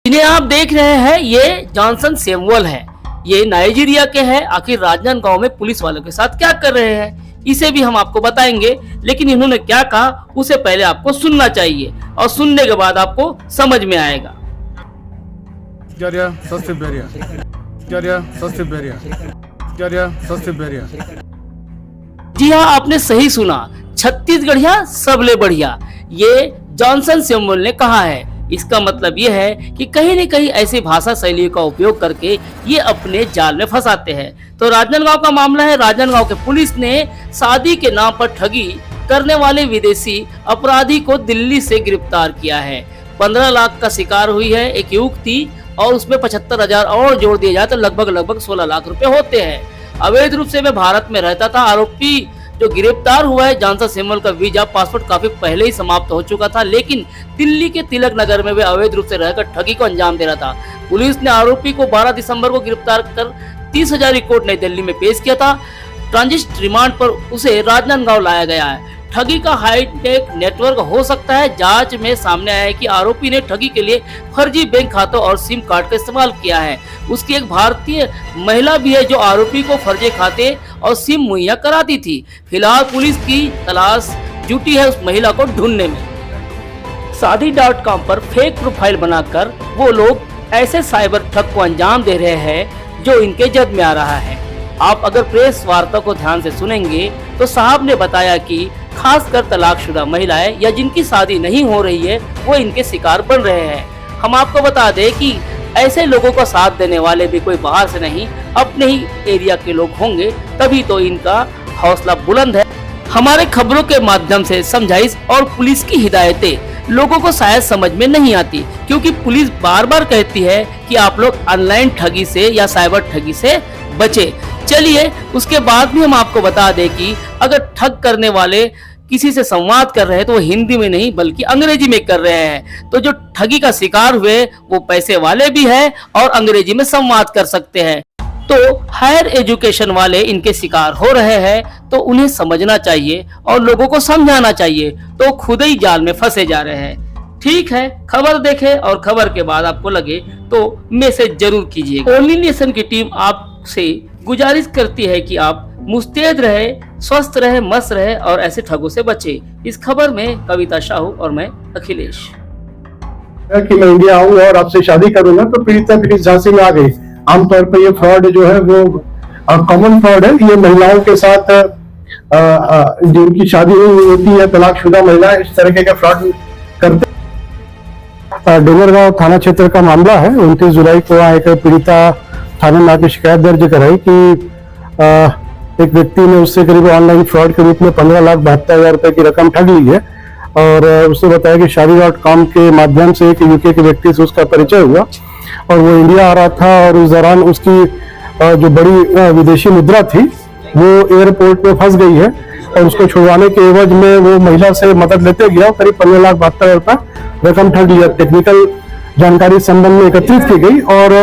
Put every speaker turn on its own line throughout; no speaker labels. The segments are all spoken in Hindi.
जिन्हें आप देख रहे हैं ये जॉनसन सैमुअल है। ये नाइजीरिया के हैं। आखिर राजनांदगांव में पुलिस वालों के साथ क्या कर रहे हैं इसे भी हम आपको बताएंगे, लेकिन इन्होंने क्या कहा उसे पहले आपको सुनना चाहिए और सुनने के बाद आपको समझ में आएगा। जी हाँ, आपने सही सुना, छत्तीसगढ़िया सबले बढ़िया, ये जॉनसन सैमुअल ने कहा है। इसका मतलब ये है कि कहीं न कहीं ऐसी भाषा शैली का उपयोग करके ये अपने जाल में फंसाते हैं। तो राजनांदगांव का मामला है। राजनांदगांव के पुलिस ने शादी के नाम पर ठगी करने वाले विदेशी अपराधी को दिल्ली से गिरफ्तार किया है। 15 लाख का शिकार हुई है एक युवती और उसमें 75,000 और जोड़ दिए जाए तो लगभग 16 लाख रुपए होते हैं। अवैध रूप से वह भारत में रहता था। आरोपी जो गिरफ्तार हुआ है जॉनसन सैमुअल का वीजा पासपोर्ट काफी पहले ही समाप्त हो चुका था, लेकिन दिल्ली के तिलक नगर में वे अवैध रूप से रहकर ठगी को अंजाम दे रहा था। पुलिस ने आरोपी को 12 दिसंबर को गिरफ्तार कर 30,000 कोर्ट नई दिल्ली में पेश किया था। ट्रांजिट रिमांड पर उसे राजनांदगांव लाया गया है। ठगी का हाईटेक नेटवर्क हो सकता है। जांच में सामने आया है कि आरोपी ने ठगी के लिए फर्जी बैंक खातों और सिम कार्ड का इस्तेमाल किया है। उसकी एक भारतीय महिला भी है जो आरोपी को फर्जी खाते और सिम मुहैया कराती थी। फिलहाल पुलिस की तलाश जुटी है उस महिला को ढूंढने में। शादी.com पर फेक प्रोफाइल बनाकर वो लोग ऐसे साइबर ठग को अंजाम दे रहे हैं जो इनके जद में आ रहा है। आप अगर प्रेस वार्ता को ध्यान से सुनेंगे तो साहब ने बताया कि खासकर तलाकशुदा महिलाएं या जिनकी शादी नहीं हो रही है वो इनके शिकार बन रहे हैं। हम आपको बता दें कि ऐसे लोगों का साथ देने वाले भी कोई बाहर से नहीं, अपने ही एरिया के लोग होंगे, तभी तो इनका हौसला बुलंद है। हमारे खबरों के माध्यम से समझाइश और पुलिस की हिदायतें लोगों को शायद समझ में नहीं आती, क्योंकि पुलिस बार बार कहती है कि आप लोग ऑनलाइन ठगी से या साइबर ठगी से बचे। चलिए उसके बाद भी हम आपको बता दें कि अगर ठग करने वाले किसी से संवाद कर रहे हैं तो वो हिंदी में नहीं बल्कि अंग्रेजी में कर रहे हैं। तो जो ठगी का शिकार हुए वो पैसे वाले भी हैं और अंग्रेजी में संवाद कर सकते हैं। तो हायर एजुकेशन वाले इनके शिकार हो रहे हैं तो उन्हें समझना चाहिए और लोगों को समझाना चाहिए, तो खुद ही जाल में फंसे जा रहे हैं। ठीक है, खबर देखें और खबर के बाद आपको लगे तो मैसेज जरूर कीजिएगा। ओनली नेशन की टीम आपसे गुजारिश करती है कि आप मुस्तैद रहे, स्वस्थ रहे, मस्त रहे और ऐसे ठगों से बचे। इस खबर में कविता शाहू और मैं अखिलेश।
कि मैं इंडिया आऊँ और आपसे शादी करूंगा तो पीड़िता फिर झांसी में आ गई। आमतौर पर ये फ्रॉड जो है वो कॉमन फ्रॉड है। ये महिलाओं के साथ जिनकी शादी नहीं होती है, तलाकशुदा महिला, इस तरह के फ्रॉड करते। डोंगरगांव थाना क्षेत्र का मामला है। 29 जुलाई को एक पीड़िता थाने में आकर शिकायत दर्ज कराई कि एक व्यक्ति ने उससे करीब ऑनलाइन फ्रॉड के रूप में 15,72,000 रुपए की रकम ठग ली है और उसने बताया कि शादी.com के माध्यम से एक यूके के व्यक्ति से उसका परिचय हुआ और वो इंडिया आ रहा था और उस दौरान उसकी जो बड़ी विदेशी मुद्रा थी वो एयरपोर्ट में फंस गई है और उसको छुड़वाने के एवज में वो महिला से मदद लेते गया। करीब 15,72,000 रुपए रकम ठग लिया। टेक्निकल जानकारी संबंध में एकत्रित की गई और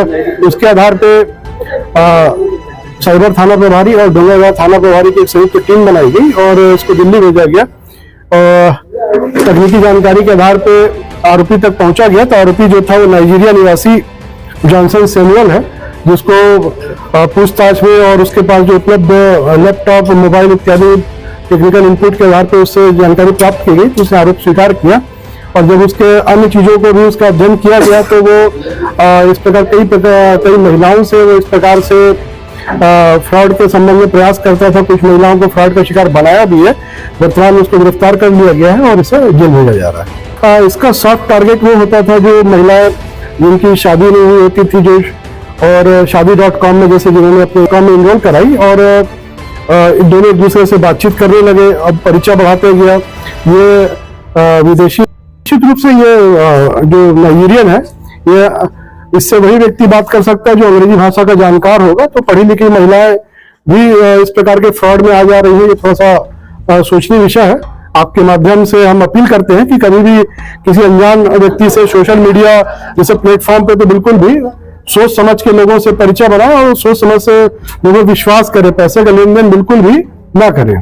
उसके आधार पे साइबर थाना प्रभारी और डोंगरगांव थाना प्रभारी की एक संयुक्त टीम बनाई गई और उसको दिल्ली भेजा गया। तकनीकी जानकारी के आधार पे आरोपी तक पहुंचा गया तो आरोपी जो था वो नाइजीरिया निवासी जॉनसन सैमुअल है, जिसको पूछताछ में और उसके पास जो उपलब्ध लैपटॉप, मोबाइल इत्यादि टेक्निकल इनपुट के आधार पर उससे जानकारी प्राप्त की गई तो उसने आरोप स्वीकार किया और जब उसके अन्य चीजों को भी उसका अध्ययन किया गया तो वो इस प्रकार कई महिलाओं से वो इस प्रकार से फ्रॉड के संबंध में प्रयास करता था। कुछ महिलाओं को फ्रॉड का शिकार बनाया भी है। वर्तमान में उसको गिरफ्तार कर लिया गया है और इसे जेल भेजा जा रहा है। इसका सॉफ्ट टारगेट वो होता था जो महिलाएं जिनकी शादी नहीं हुई होती थी, जो और शादी.com में जैसे जिन्होंने अपने काम में इनरोल कराई और दोनों एक दूसरे से बातचीत करने लगे। अब परिचय बढ़ाते गया। ये विदेशी निश्चित रूप से ये जो नाइजीरियन है ये इससे वही व्यक्ति बात कर सकता है जो अंग्रेजी भाषा का जानकार होगा। तो पढ़ी लिखी महिलाएं भी इस प्रकार के फ्रॉड में आ जा रही है। ये थोड़ा सा सोचनीय विषय है। आपके माध्यम से हम अपील करते हैं कि कभी भी किसी अनजान व्यक्ति से सोशल मीडिया जैसे प्लेटफॉर्म पे तो बिल्कुल भी सोच समझ के लोगों से परिचय बनाएं और सोच समझ से लोगों विश्वास करें। पैसे का लेन देन बिल्कुल भी ना करें।